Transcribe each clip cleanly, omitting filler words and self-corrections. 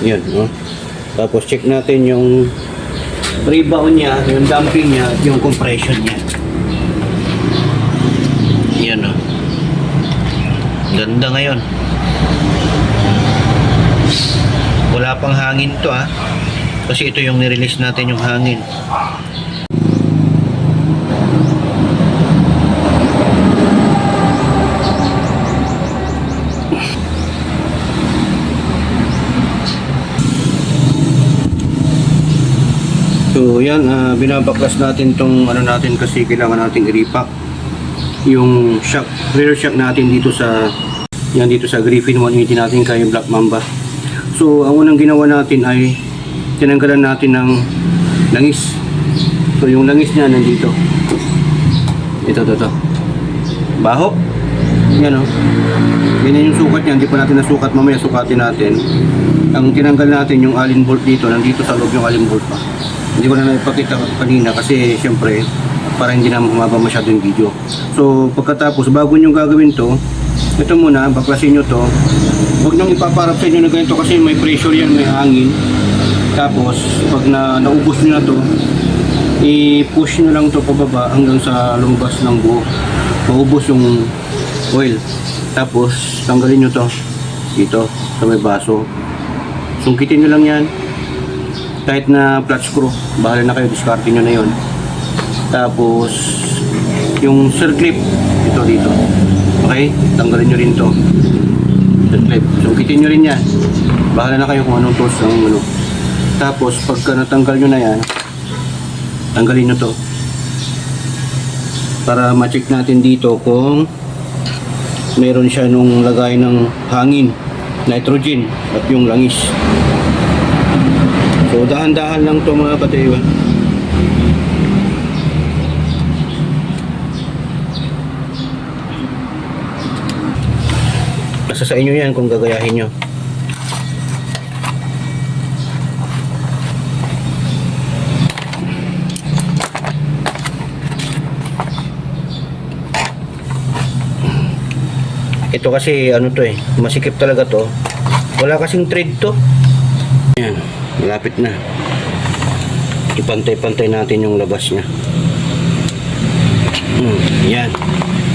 Yan, no? Tapos check natin yung rebound niya, yung damping niya, at yung compression niya. Yan, no? Ganda ngayon. Wala pang hangin to, ha? Kasi ito yung nirelease natin yung hangin. So yan, binabaklas natin tong ano natin kasi kailangan nating i-repack yung shock, rear shock natin dito sa yan, dito sa Griffin 180 natin kay Black Mamba. So ang unang ginawa natin ay tinanggalan natin ng langis. So yung langis niya nandito. Ito. Baho. Yan, o. Ganyan yung sukat niya, hindi pa natin nasukat, mamaya sukatin natin. Ang tinanggal natin yung allen bolt dito, nandito sa loob yung allen bolt pa. Hindi ko na naipakita kanina kasi siyempre para hindi na humaba masyado yung video. So pagkatapos, bago nyo gagawin to, ito muna, baklasin nyo to. Huwag nyo ipaparap sa inyo na ganito kasi may pressure yan, may hangin. Tapos pag naubos nyo na to, i-push nyo lang to pababa hanggang sa lumabas ng buo, maubos yung oil. Tapos tanggalin nyo to dito sa may baso, sungkitin nyo lang yan kahit na flat screw, bahala na kayo, discardin nyo na yon. Tapos yung circlip dito, okay, tanggalin nyo rin to, circlip, sungkitin nyo rin yan, bahala na kayo kung anong tools ng ano. Tapos pagka natanggal nyo na yan, tanggalin nyo to para ma-check natin dito kung meron siya nung lagay ng hangin, nitrogen at yung langis. So dahan-dahan lang to mga katiwan. Nasa sa inyo yan kung gagayahin nyo. Ito kasi ano to masikip talaga to. Wala kasing thread to. Yan, malapit na. Ipantay-pantay natin yung labas niya. Yan.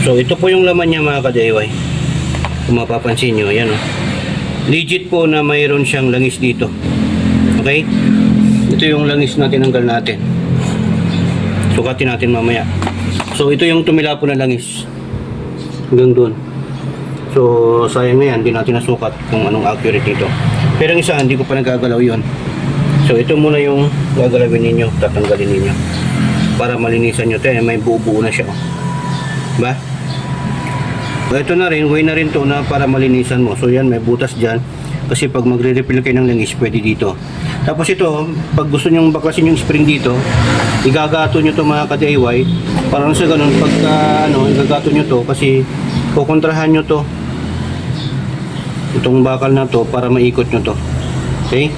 So ito po yung laman niya mga ka-DIY. Kung mapapansin nyo, yan o. Legit po na mayroon siyang langis dito. Okay? Ito yung langis na tinanggal natin. Sukatin natin mamaya. So ito yung tumila po na langis. Hanggang doon. So sayang na yan, hindi natin nasukat kung anong accurate nito. Pero yung isa, hindi ko pa nagagalaw yun. So ito muna yung gagalawin ninyo, tatanggalin ninyo para malinisan nyo. Ito may buo-buo na siya, ba? So ito na rin, way na rin to na para malinisan mo. So yan, may butas dyan kasi pag magre-refill kayo ng langis, pwede dito. Tapos ito, pag gusto nyo baklasin yung spring dito, igagato nyo to mga ka-DIY. Parang sa ganun, pagka igagato nyo to kasi kukontrahan nyo to, itong bakal na to para maikot nyo to. Okay?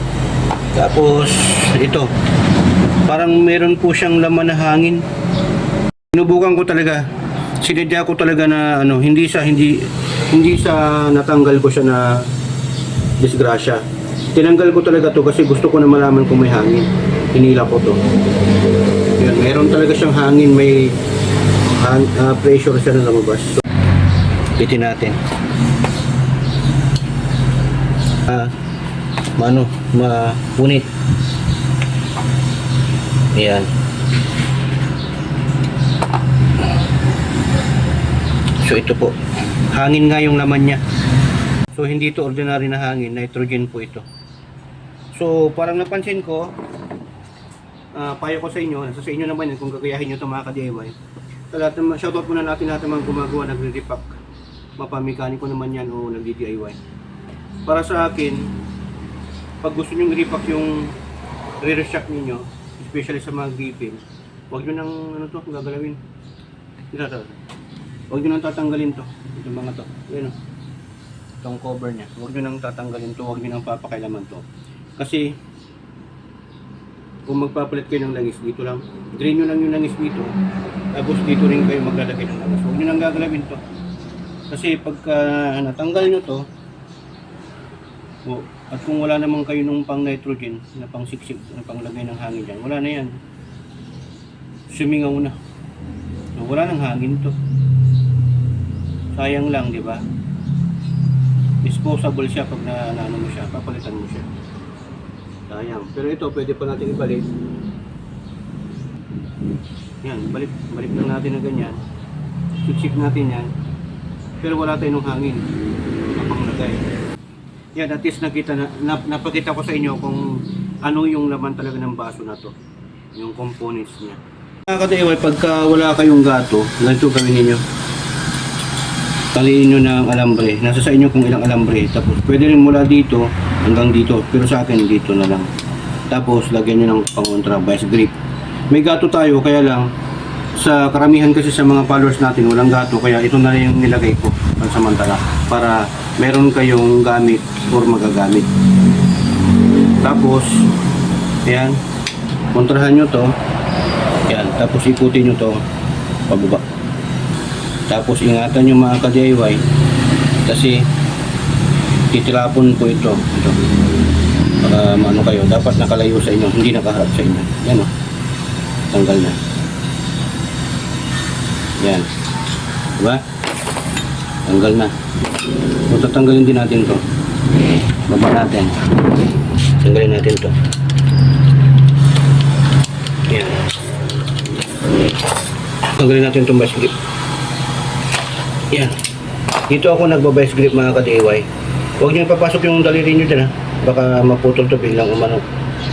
Tapos ito, parang meron po siyang laman na hangin. Sinubukan ko talaga, sinadya ko talaga na hindi sa natanggal ko siya na disgrasya. Tinanggal ko talaga to kasi gusto ko na malaman kung may hangin. Hinila ko to. Yan, meron talaga siyang hangin, may pressure siya na lumabas. So, pitin natin. Mapunit. Ayan. So ito po, hangin nga yung laman niya. So hindi ito ordinary na hangin, nitrogen po ito. So parang napansin ko, payo ko sa inyo, nasa sa inyo naman yun kung gagayahin nyo ito mga ka-DIY. Shoutout muna natin lahat ng mga gumagawa, nagre-repack, mapamekaniko naman yan o nagdi-DIY. Para sa akin, pag gusto nyo i-repack yung rear shock ninyo, especially sa mga gripping, huwag nyo nang gagalawin. Huwag nyo nang tatanggalin to, itong mga to. Yan o, itong cover nya. Huwag nyo nang tatanggalin to, huwag nyo nang papakailaman to. Kasi kung magpapalit kayo ng langis dito lang, drain nyo lang yung langis dito, tapos dito rin kayo maglalagay ng langis. Huwag nyo nang gagalawin to. Kasi pagka natanggal nyo to, At kung wala naman kayo nung pang nitrogen na pang siksik na panglagay ng hangin dyan, wala na yan. Sumingaw na. So, wala nang hangin to. Sayang lang, di ba? Disposable siya pag naano mo siya, papalitan mo siya. Sayang. Pero ito, pwede pa natin ibalik. Yan, balik lang natin na ganyan. Siksik natin yan. Pero wala tayong hangin na panglagay. Yan, at least napakita ko sa inyo kung ano yung laman talaga ng baso na to. Yung components niya. Mga ka-DIY, pagka wala kayong gato, ganito gawin ninyo. Taliin nyo ng alambre. Nasa sa inyo kung ilang alambre. Tapos pwede rin mula dito hanggang dito. Pero sa akin dito na lang. Tapos lagyan nyo ng pangontra vice grip. May gato tayo, kaya lang sa karamihan kasi sa mga followers natin walang gato, kaya ito na lang yung nilagay ko pansamantala para meron kayong gamit or magagamit. Tapos ayan, kontrahan nyo to. Ayan, tapos ikutin nyo to pababa. Tapos ingatan nyo mga ka-DIY kasi titilapon po ito para maano kayo, dapat nakalayo sa inyo, hindi nakaharap sa inyo. Yan o, tanggal na. Yan, diba? Tanggal na. So tatanggalin din natin to, baba natin, tanggalin natin to. Yan, tanggalin natin itong vice grip. Yan, dito ako nagba-vice grip mga ka-DIY. Huwag nyo ipapasok yung daliri nyo dyan, ha? Baka maputol to, biglang umano,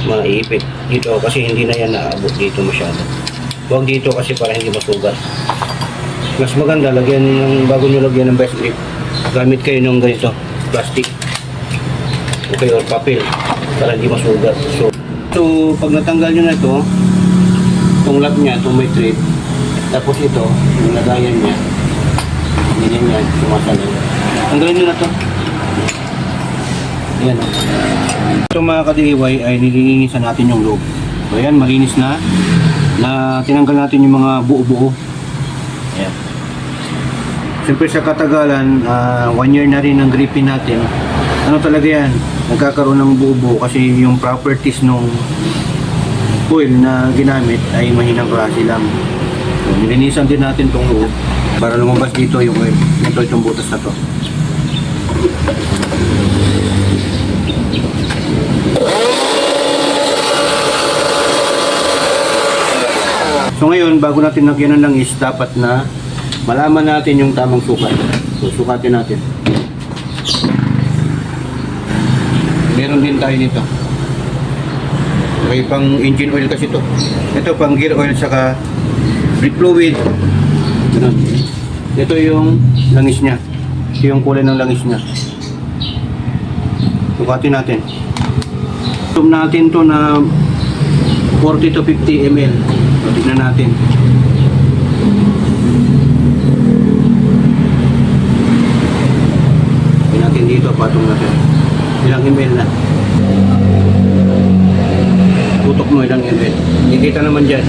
maipit dito kasi hindi na yan naabot dito masyado. Huwag dito kasi para hindi masugat. Mas maganda lagyan yung, bago nyo lagyan ng vice grip, gamit kayo ng ganito, plastic okay, or papel para hindi masugat. So pag natanggal nyo na ito, itong lock nya, itong may thread, tapos ito yung lagayan nya, ganyan yan, sumasalay. Tanggalin nyo na ito. Ayan. Ito mga ka-DIY ay nililinisan natin yung loob. So ayan, malinis na. Tinanggal natin yung mga buo-buo. Ayan. Siyempre sa katagalan, 1 year na rin ang gripping natin. Ano talaga yan? Nagkakaroon ng buo-buo kasi yung properties ng foil na ginamit ay mahinang klase lang. So, nilinisan din natin itong loob para lumabas dito yung oil. Ito itong butas na to. So ngayon, bago natin lagyan ng langis, dapat na malaman natin yung tamang sukat. So sukatin natin. Meron din tayo nito. Okay, pang engine oil kasi to. Ito pang gear oil saka brake fluid. Ganun. Ito yung langis niya. Ito yung kulay ng langis niya. Sukatin natin. Tum natin to na 40 to 50 ml. So, tignan natin. Tignan natin dito, patong natin. Ilang ml na. Tutok mo ilang ml. Ikita naman dyan.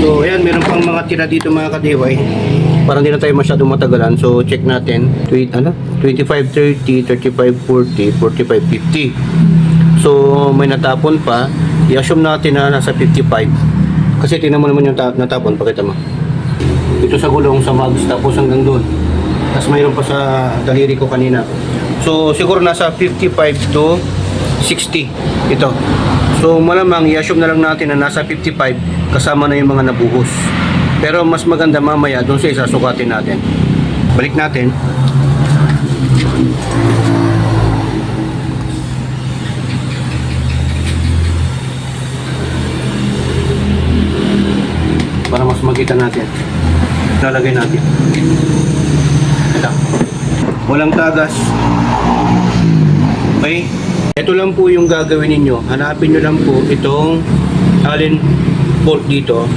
So, ayan, meron pang mga tira dito mga ka-DIY. Para hindi na tayo masyadong matagalan. So, check natin. 25, 30, 35, 40, 45, 50. So, may natapon pa. I-assume natin na nasa 55. Kasi tingnan mo naman yung natapon. Pakita mo. Ito sa gulong, sa mags, tapos hanggang doon. Tapos mayroon pa sa daliri ko kanina. So, siguro nasa 55 to 60. Ito. So, malamang i-assume na lang natin na nasa 55 kasama na yung mga nabuhos. Pero mas maganda mamaya doon sa isa sukatin natin. Balik natin. Para mas makita natin. Lalagay natin. Ito. Walang tagas. Okay? Ito lang po yung gagawin ninyo. Hanapin nyo lang po itong Allen bolt dito.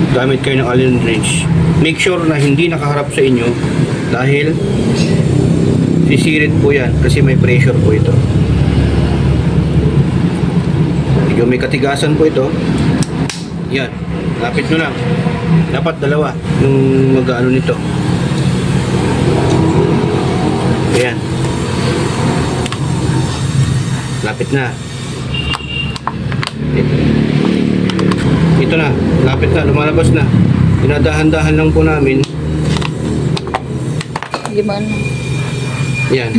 Gamit kayo ng Allen wrench. Make sure na hindi nakaharap sa inyo dahil sisirit po yan kasi may pressure po ito. Medyo may katigasan po ito. Yan. Lapit nyo lang. Dapat dalawa yung mag-ano nito. Ayan. Lapit na. Ito na, lapit na, lumalabas na. Dinadahan-dahan lang po namin. Gimana? Yan.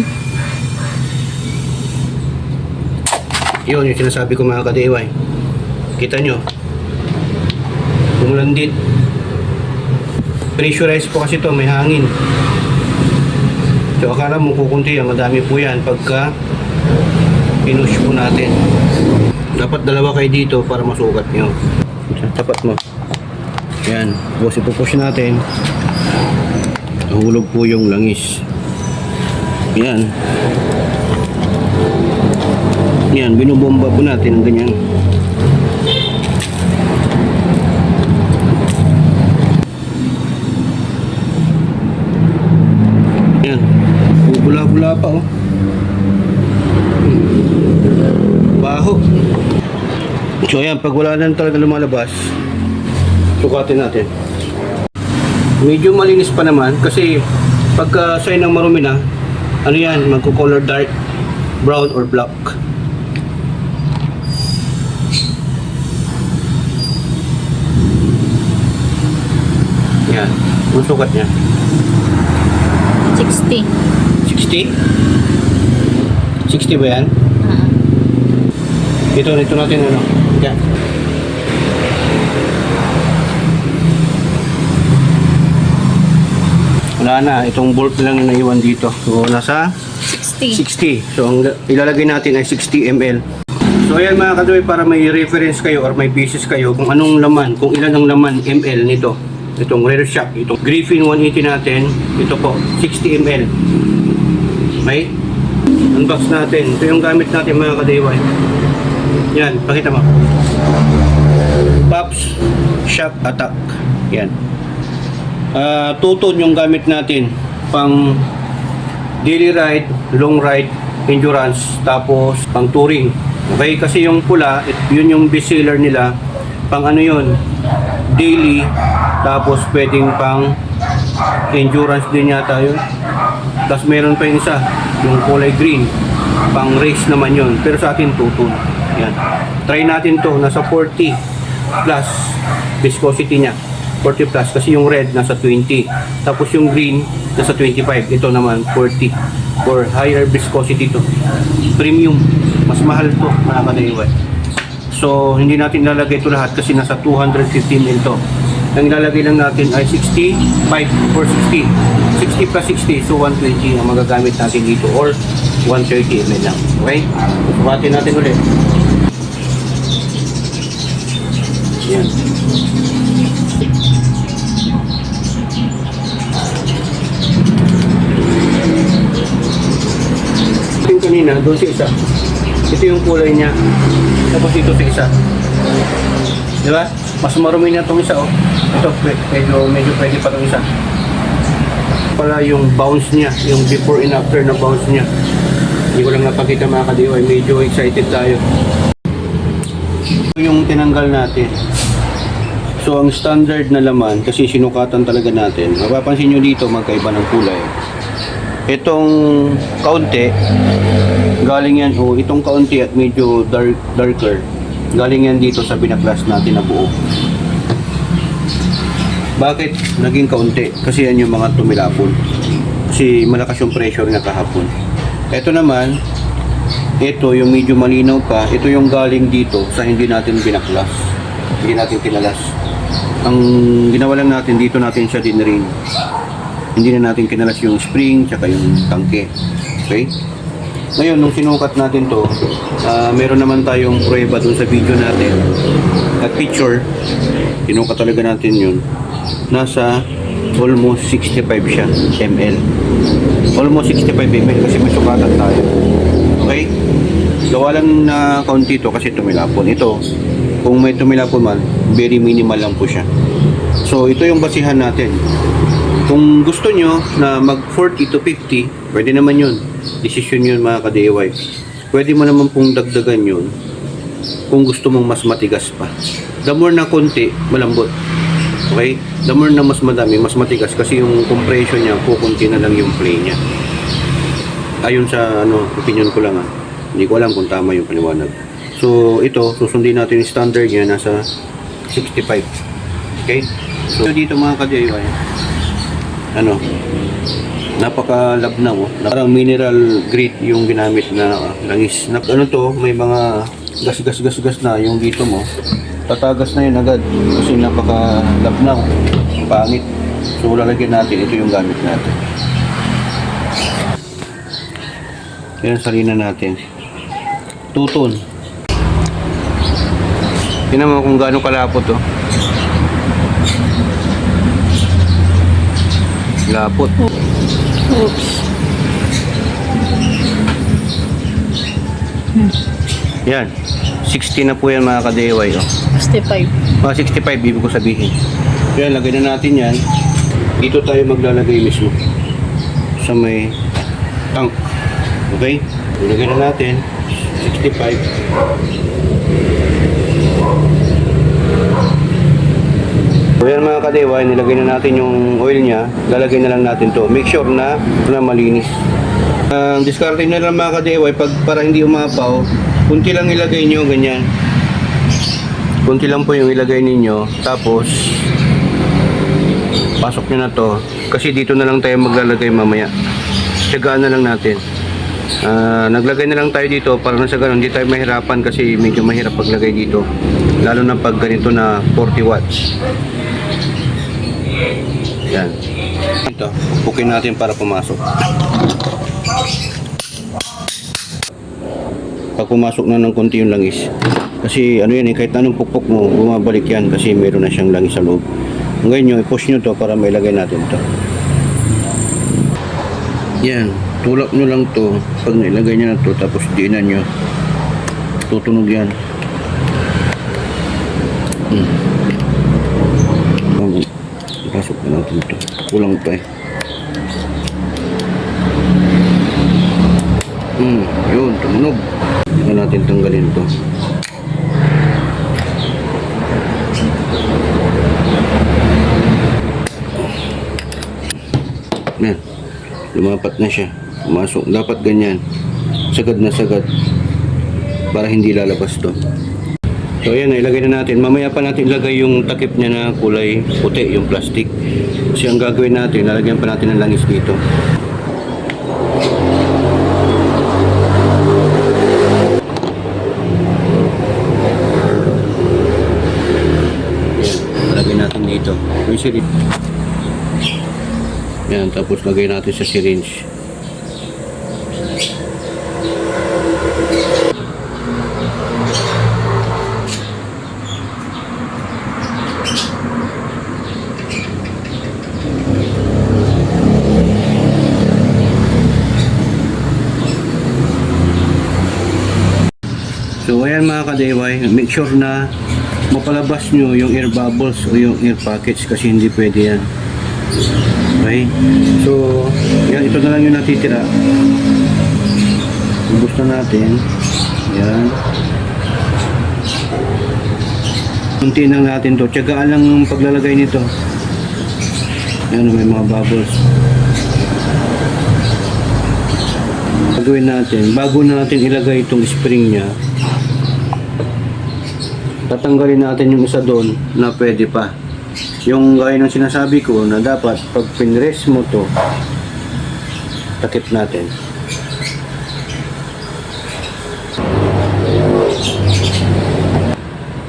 Yun, yung sinasabi ko mga ka-DIY. Kita nyo. Umulandit. Pressurized po kasi to, may hangin. So akala mo kukunti yan, madami po yan pagka pinush po natin. Dapat dalawa kayo dito para masukat nyo. Tapat mo. Yan. Tapos ipupush natin. Nahulog po yung langis. Yan. Yan, binubomba po natin ng ganyan. Yan. Bubula-bula pa oh. Baho. So ayan, pag wala na talaga lumalabas, sukatin natin. Medyo malinis pa naman kasi pagka sign ng marumi na, ano yan, magko-color dark brown or black. Yan, ang sukat niya 60. 60? 60 ba yan? Ito natin ano. Yan. Wala na, itong bolt lang yung naiwan dito. So nasa 60. 60. So ang ilalagay natin ay 60 ml. So ayan mga kadoy, para may reference kayo or may pieces kayo kung anong laman, kung ilan ang laman ml nito. Itong Rare Shock, itong Griffin 180 natin, ito po 60 ml. May unbox natin. Ito yung gamit natin mga ka-DIY. Yan, pakita mo. Pops Shock Attack. Yan. Two-tone yung gamit natin pang daily ride, long ride, endurance, tapos pang touring. Okay, kasi yung pula, yun yung best seller nila. Pang ano yun, daily, tapos pwedeng pang endurance din yata yun. Tapos meron pa yung isa, yung kulay green, pang race naman yun. Pero sa atin, two-tone. Yan. Try natin to, nasa 40 plus viscosity niya. 40 plus kasi yung red nasa 20, tapos yung green nasa 25. Ito naman 40 for higher viscosity to, premium, mas mahal to mga ka-DIY. So hindi natin lalagay ito lahat kasi nasa 250 ml to. Ang ilalagay lang natin ay 65 or 60 plus 60, so 120 ang magagamit natin dito or 130 ml lang. Okay, sukatin natin ulit. Yan. Kanina, doon sa isa. Ito yung kulay niya. Tapos dito sa isa. Di ba? Mas marumi na itong isa, oh. Ito, medyo pwede pa itong isa. Pala yung bounce niya, yung before and after na bounce niya. Hindi ko lang napakita mga ka-DIY. Medyo excited tayo. Ito yung tinanggal natin. So, ang standard na laman, kasi sinukatan talaga natin. Mapapansin nyo dito, magkaiba ng kulay. Itong kaunti, galing yan, itong kaunti at medyo darker, galing yan dito sa binaklas natin na buo. Bakit naging kaunti? Kasi yan yung mga tumilapon. Kasi malakas yung pressure niya kahapon. Ito naman, ito yung medyo malinaw pa, ito yung galing dito sa hindi natin binaklas. Hindi natin tinalas. Ang ginawa lang natin, dito natin siya dinring. Hindi na natin kinalas yung spring tsaka yung tangke. Okay? Ngayon, nung sinukat natin to, meron naman tayong prueba dun sa video natin at picture. Sinukat talaga natin yun. Nasa almost 65 siya ml. Almost 65 ml kasi may sukatan tayo. Okay? Gawa lang na kaunti to kasi tumilapon. Ito, kung may tumilapon man, very minimal lang po siya. So, ito yung basihan natin. Kung gusto nyo na mag 40 to 50, pwede naman yun. Decision yun mga ka-DIY. Pwede mo naman pong dagdagan yun kung gusto mong mas matigas pa. The more na konti, malambot. Okay? The more na mas madami, mas matigas kasi yung compression niya, kukunti na lang yung play niya. Ayon sa opinion ko lang Hindi ko alam kung tama yung paliwanag. So ito, susundin natin yung standard niya, nasa 65. Okay? So dito mga ka-DIY, napaka-labnaw. Parang mineral grade yung ginamit na langis. May mga gas na yung dito mo. Tatagas na yun agad kasi napaka-labnaw. Pangit. So lalagyan natin, ito yung gamit natin. Yan, salina natin. Tuton. Tingnan mo kung gaano kalapot to. Lapot. Oops. Yan. 60 na po yan mga ka-DIY. 65. 65 ibig ko sabihin. Yan, lagay na natin yan. Dito tayo maglalagay mismo. Sa may tank. Okay? Ilagay na natin. 65. So yan mga ka-DIY, nilagay na natin yung oil niya. Lalagay na lang natin to. Make sure na malinis. Discarding na lang mga ka-DIY para hindi umapaw. Kunti lang ilagay nyo, ganyan. Kunti lang po yung ilagay ninyo. Tapos pasok nyo na to. Kasi dito na lang tayo maglalagay mamaya. Tiyagaan na lang natin. Naglagay na lang tayo dito para na sa ganun hindi tayo mahirapan kasi medyo mahirap paglagay dito. Lalo na pag ganito na 40 watts. Yan. Ito, pukin natin para pumasok. Pag pumasok na ng konti yung langis. Kasi kahit anong pukpok mo, bumabalik yan kasi meron na siyang langis sa loob. Ngayon nyo, i-push nyo to para mailagay natin to. Yan, tulak nyo lang to. Pag nailagay nyo na to, tapos diinan nyo. Tutunog yan. Pasok na natin to. Kulang pa eh. Yun, tumunog. Hindi na natin tanggalin to. Yan. Lumapat na siya. Pumasok. Dapat ganyan. Sagad na sagad. Para hindi lalabas to. So ayan, ilagay na natin. Mamaya pa natin ilagay yung takip niya na kulay puti, yung plastic. Kasi ang gagawin natin, lalagyan pa natin ng langis dito. Natin dito. Yung syringe. Yan, tapos lagay natin sa syringe. So ayan mga ka-DIY, make sure na mapalabas nyo yung air bubbles o yung air pockets kasi hindi pwede yan. Okay? So, yan, ito na lang yung natitira. Ubus na natin. Yan. Kunti lang natin to. Tiyagaan lang yung paglalagay nito. Yan, may mga bubbles. Gagawin natin, bago natin ilagay itong spring nya, tatanggalin natin yung isa doon na pwede pa. Yung gaya ng sinasabi ko na dapat pag pinrest mo to, takip natin.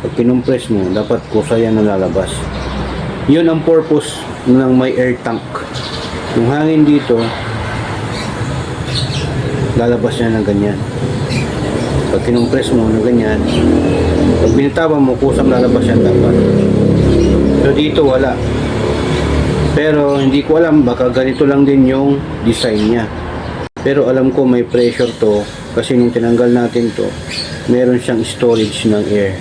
Pag pinumpress mo, dapat kusa yan na lalabas. Yun ang purpose ng may air tank. Yung hangin dito, lalabas yan ng ganyan. Pag kinumpress mo na ganyan, pag binitawan mo, kusang lalabas yan dapat. So dito wala. Pero hindi ko alam, baka ganito lang din yung design niya. Pero alam ko may pressure to kasi nung tinanggal natin to, meron siyang storage ng air.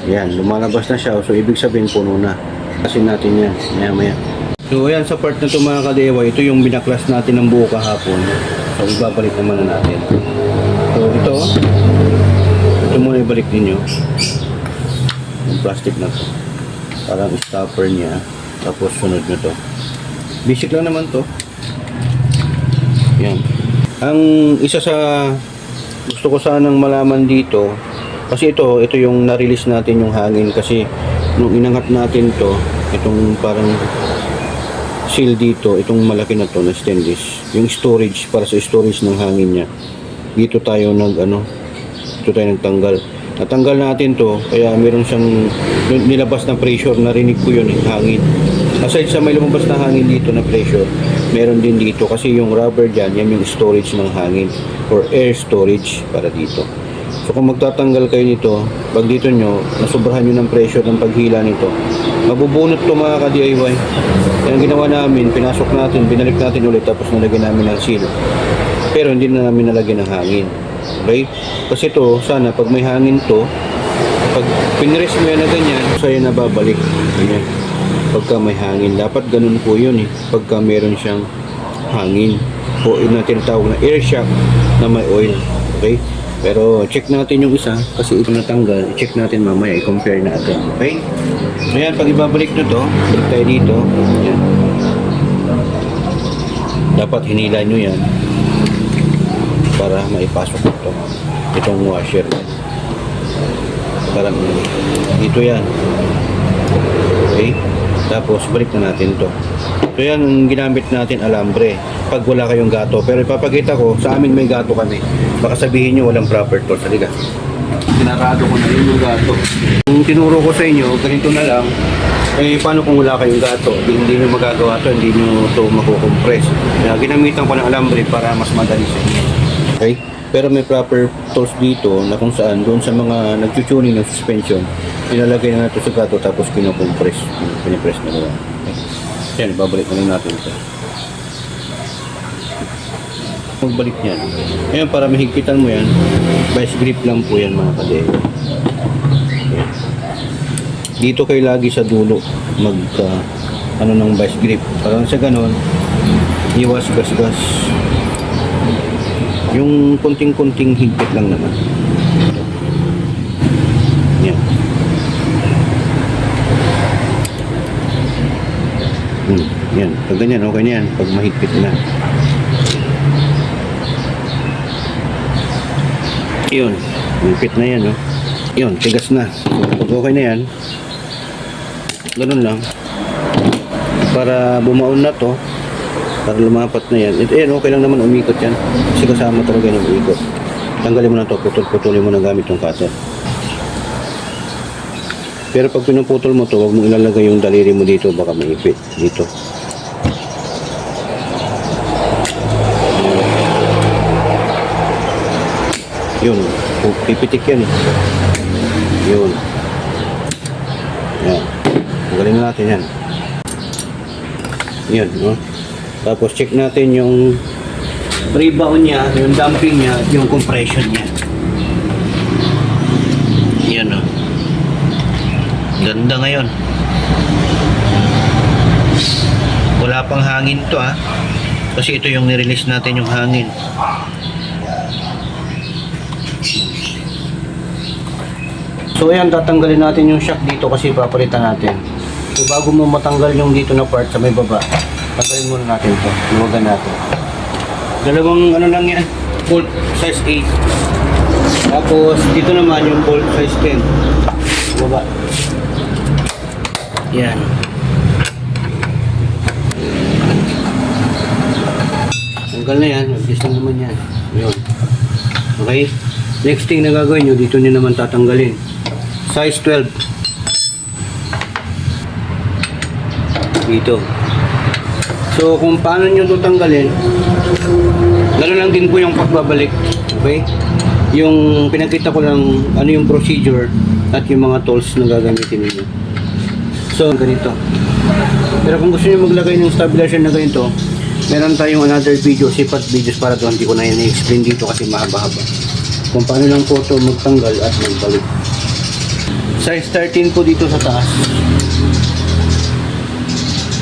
Yan, lumalabas na siya. So ibig sabihin puno na. Kasi natin yan, maya maya. So ayan, sa part na to mga ka-DIY, ito yung binaklas natin ng buo kahapon. So ibabalik naman na natin. So ito muna ibalik ninyo yung plastic na to. Parang stopper niya. Tapos sunod nyo to. Basic lang naman to. Yan. Ang isa sa gusto ko sanang malaman dito, kasi ito yung na-release natin yung hangin, kasi nung inangat natin to, itong parang seal dito, itong malaki na to na stainless, yung storage, para sa storage ng hangin niya, dito tayo nagtanggal. Natanggal natin to, kaya meron siyang nilabas na pressure, narinig ko yun, hangin. Aside sa may lumabas na hangin dito na pressure, meron din dito, kasi yung rubber dyan, yan yung storage ng hangin or air storage para dito. So kung magtatanggal kayo nito, pag dito nyo, nasubrahan nyo ng pressure ng paghila nito, mabubunot to mga ka-DIY. Kaya ang ginawa namin, pinasok natin, binalik natin ulit, tapos nalagyan namin ng seal. Pero hindi na namin nalagyan ng hangin. Okay? Kasi to, sana pag may hangin to, pag pinrest mo yan na ganyan, sa'yo na babalik. Ganyan. Pagka may hangin, dapat ganun po yun eh. Pagka meron siyang hangin, o na tinatawag na air shock na may oil. Okay? Pero check natin yung isa, kasi ito natanggal. I-check natin mamaya, i-compare na agad. Okay? So yan, pag ibabalik nyo to, balik tayo dito. Yan. Dapat hinila nyo yan para maipasok ito. Itong washer. Parang dito yan. Okay? Tapos balik na natin to. So yan ang ginamit natin, alambre. Pag wala kayong gato. Pero ipapakita ko, sa amin may gato kami. Baka sabihin nyo walang proper tools. Halika. Sinarado ko na yun yung gato. Kung tinuro ko sa inyo, ganito na lang. Eh, paano kung wala kayong gato? Hindi nyo magagawa to, hindi nyo to makukompress. Kaya ginamitan ko ng alambre para mas madali sa inyo. Okay? Pero may proper tools dito na kung saan doon sa mga nag-tuning ng suspension, ilalagay na natin sa gato tapos kinukompress. Pinipress na gano'n. Okay? Yan, babalik na lang natin ito. Magbalik yan. Ngayon, para mahigpitan mo yan, vice grip lang po yan mga kadeo. Okay. Dito kayo lagi sa dulo ano ng vice grip. Parang sa ganon, iwas gas-gas. Yung kunting-kunting higpit lang naman. Yan. Yan. Pag ganyan, okay na yan. Pag mahigpit na. Yun. Mahigpit na yan, no? Yun, tigas na. Pag okay na yan, ganun lang. Para bumaon na to, para lumapat na yan. Yan, okay lang naman umikot yan. Kasi kasama talaga yung umikot. Tanggalin mo na to, putol-putulin mo na gamit yung cutter. Pero pag pinuputol mo to, huwag mong ilalagay yung daliri mo dito, baka maipit dito. Yun, pipitik yan eh. Yun. Yan. Magaling na natin yan. Yan, no? Tapos check natin yung rebound niya, yung damping niya, yung compression niya. Yan, no? Ganda ngayon. Wala pang hangin to, ha? Kasi ito yung nirelease natin yung hangin. So ayan, tatanggalin natin yung shock dito kasi papalitan natin. So bago mo matanggal yung dito na part sa may baba, tanggalin muna natin to, luwagan natin. Dalawang ano lang yan, bolt size 8. Tapos dito naman yung bolt size 10. Baba. Yan. Tanggal na yan, adjust lang naman yan. Yun. Okay? Next thing na gagawin nyo, dito nyo naman tatanggalin. Size 12. Dito. So, kung paano nyo ito tanggalin, gano'n lang din po yung pagbabalik. Okay? Yung pinakita ko lang ano yung procedure at yung mga tools na gagamitin niyo. So, ganito. Pero kung gusto niyo maglagay ng stabilizer na ganito, meron tayong another video, sipat videos para doon. Hindi ko na yan i-explain dito kasi mahaba-haba. Kung paano lang po ito magtanggal at magbalik. Size 13 po dito sa taas.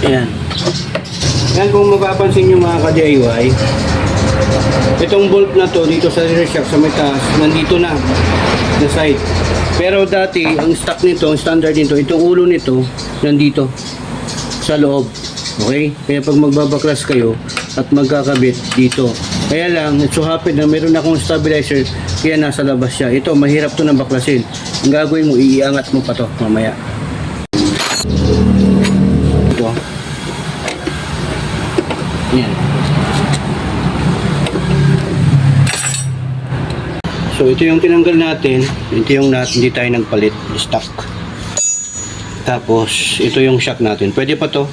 Ayan. Ayan, kung mapapansin nyo mga ka-DIY, itong bolt na to dito sa rear shock sa may taas, nandito na sa side. Pero dati, ang stock nito, ang standard nito, itong ulo nito, nandito, sa loob. Okay? Kaya pag magbabaklas kayo, at magkakabit dito. Kaya lang, it so happen na meron akong stabilizer, kaya nasa labas siya. Ito, mahirap to na baklasin. Ang gagawin mo, iiangat mo pa to mamaya. Ito. Yan. So ito yung tinanggal natin, ito yung hindi tayo nagpalit, stock. Tapos ito yung shock natin. Pwede pa to.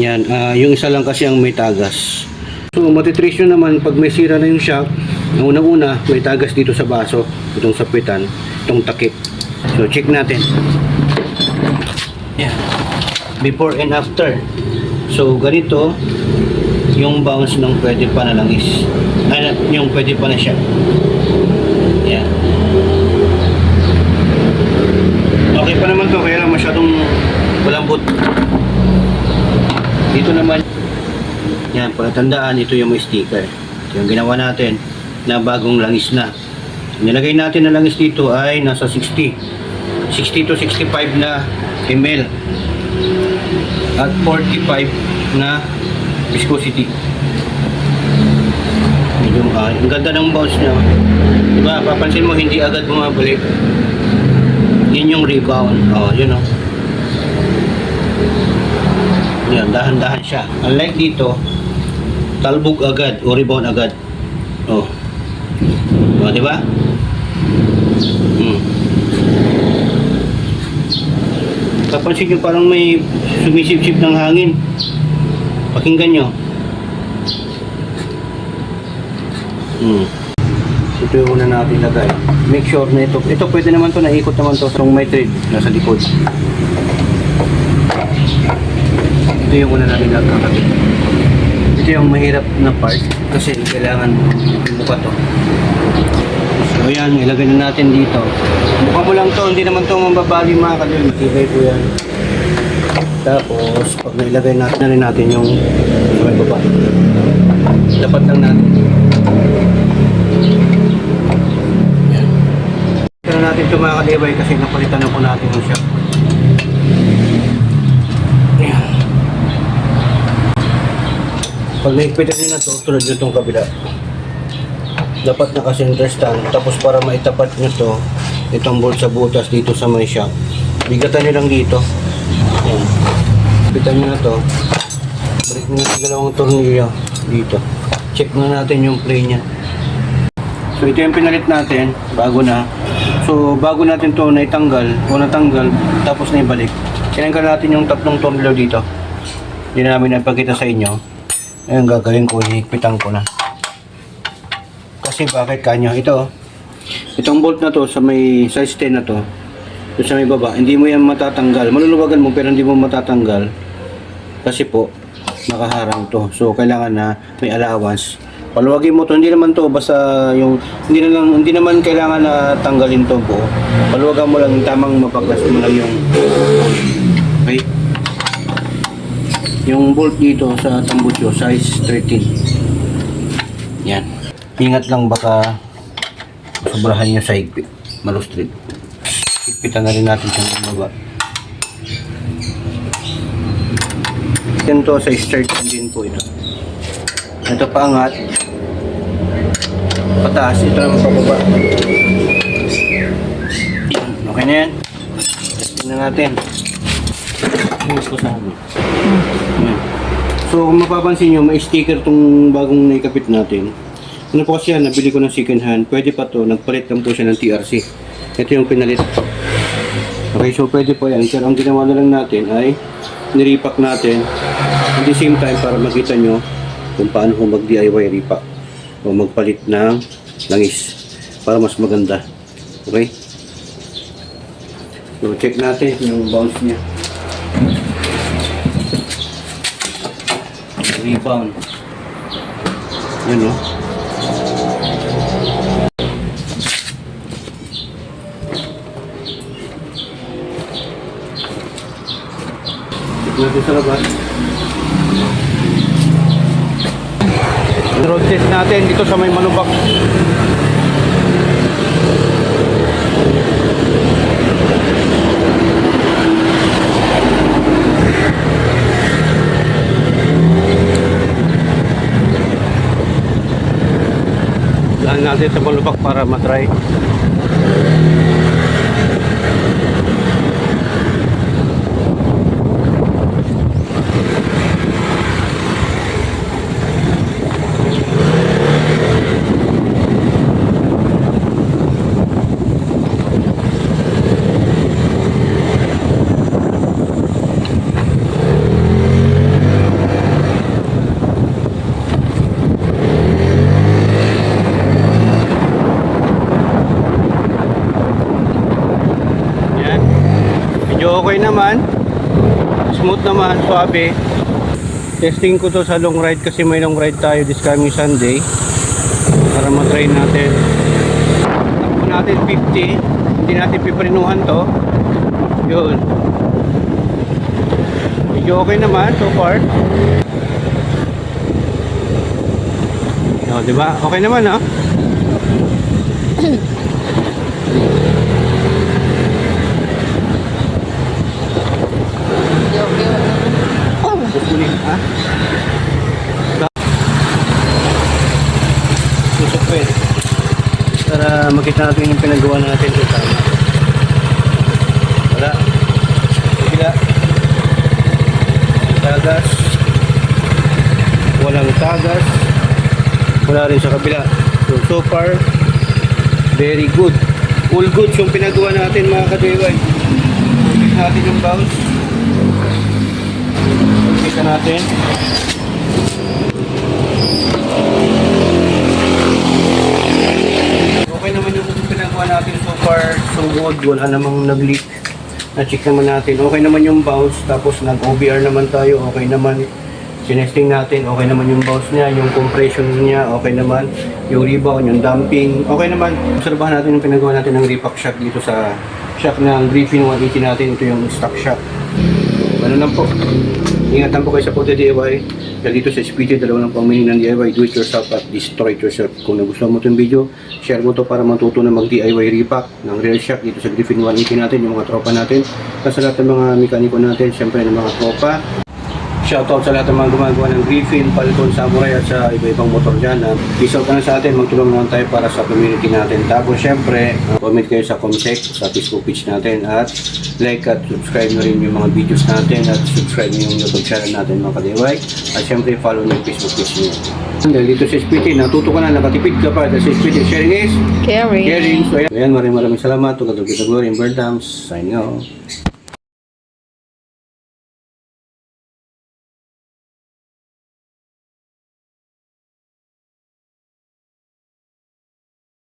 Yan, yung isa lang kasi ang may tagas. So matitrace nyo naman pag may sira na yung shock. Ang unang-una, may tagas dito sa baso, itong sapitan, itong takip. So check natin. Yan. Before and after. So ganito yung bounce ng pwede pa na langis. Yung pwede pa na shock. Yan. Okay pa naman to, kaya lang masyadong malambot. Dito naman, yan, palatandaan, ito yung may sticker. Ito yung ginawa natin na bagong langis na. Nilagay natin na langis dito ay nasa 60 to 65 na ml at 45 na viscosity. Ang ganda ng bounce niya. Diba, papansin mo hindi agad bumabalik. Yun yung rebound. Yun o. Yan, dahan-dahan siya. Unlike dito, talbog agad o rebound agad. Diba? Papansin nyo parang may sumisip-sip ng hangin. Pakinggan nyo. Ito yung una natin lagay. Make sure na ito. Ito pwede naman to, naikot naman to sa may thread nasa likod. Ito yung una natin lagay. Ito yung mahirap na part kasi kailangan buka to. So yan, ilagay na natin dito. Buka mo lang to, hindi naman to mababali mga kalil. Matibay po yan. Tapos pag nailagay natin na rin natin yung may baba. Dapat lang natin. Kaya natin ito mga kalibay kasi napalitan na po natin yung shock. Ayan. Pag naikpitan nyo na ito, tulad nyo itong kabila. Dapat naka-center stand. Tapos para maitapat nyo ito, itong bolt sa butas dito sa may shock. Bigatan nyo lang dito. Ayan. Ikpitan nyo na ito. Balik nyo na sa dalawang tornilyo dito. Check na natin yung play niya. So ito yung pinalit natin, bago na. So bago natin to naitanggal o natanggal, tapos na ibalik. Tinanggal natin yung tatlong tornilyo dito. Hindi na namin napakita sa inyo. Ngayon gagawin ko, hihigpitan ko na. Kasi bakit kanyo? Itong bolt na to sa may size 10 na to, sa may baba, hindi mo yan matatanggal. Maluluwagan mo pero hindi mo matatanggal. Kasi po, nakaharang to. So kailangan na may allowance. Paluwagin mo to, hindi naman to basta yung hindi naman kailangan na tanggalin to buo. Paluwagan mo lang tamang mapaklas mo lang yung okay. Yung bolt dito sa tambutso size 13. Yan. Ingat lang baka sobrahan nyo sa higpit. Malustrid. Higpitan na rin natin sa baba. Ito sa start din po ito. Ito paangat. Pataas. Ito naman pababa. Okay na yan. Testing na natin. So kung mapapansin nyo, may sticker tong bagong naikapit natin. Ano po kasi yan, nabili ko ng second hand. Pwede pa to, nagpalit lang po siya ng TRC. Ito yung pinalit. Okay, so pwede po yan. Pero ang ginawa na lang natin ay niripak natin at the same time para makita nyo kung paano kung mag-DIY ripak o magpalit ng langis para mas maganda. Okay? So check natin yung bounce nya. Rebound. Yun o. Natin sa labas. Road test natin dito sa may manubak. natin sa balupak para matry. Yan. Medyo okay naman. Smooth naman, suabe. Testing ko to sa long ride kasi may long ride tayo this coming Sunday. Para matry natin. Takbo natin 50. Hindi natin piprinuhan to. Yun. Medyo okay naman so far. O, diba? Okay naman, ha? Kukunin, ha? Susupin. Para makita natin yung pinagawa natin kung tama. Wala. Kabila. Tagas. Walang tagas. Wala rin sa kabila. So far, very good. All good yung pinagawa natin mga ka-DIY. Check natin yung bounce. Kita natin. Okay naman yung pinagawa natin so far. So good. Wala namang nag-leak. Na-check naman natin. Okay naman yung bounce. Tapos nag-OBR naman tayo. Okay naman. Sinesting natin. Okay naman yung bounce niya. Yung compression niya. Okay naman. Yung rebound. Yung damping. Okay naman. Obserbahan natin yung pinagawa natin ng repack shock dito sa shock ng Griffin 180 natin. Ito yung stock shock. Ano lang po. Ingatan po kayo sa pagda-DIY. Dahil dito sa SPT, dalawa lang pang meaning ng DIY. Do it yourself at destroy it yourself. Kung nagustuhan mo itong video, share mo to para matuto na mag-DIY repack ng rear shock dito sa Griffin 180 natin, yung mga tropa natin. At sa lahat ng mga mekaniko natin, syempre ng mga tropa. Shoutout sa lahat ng mga gumagawa ng Griffin, Falcon, Samurai at sa iba-ibang motor dyan. Peace out na sa atin, magtulong naman tayo para sa community natin. Tapos syempre, comment kayo sa Comsec, sa Facebook page natin at like at subscribe na rin yung mga videos natin at subscribe nyo yung YouTube channel natin mga ka-DIY. At syempre, follow nyo yung Facebook page nyo. Dahil dito sa SPT, natuto ka na, nakatipid ka pa. Dahil sa SPT, sharing is Caring. caring. So ayan, maraming salamat. Tugatog kita glory in Birdams. Signing out.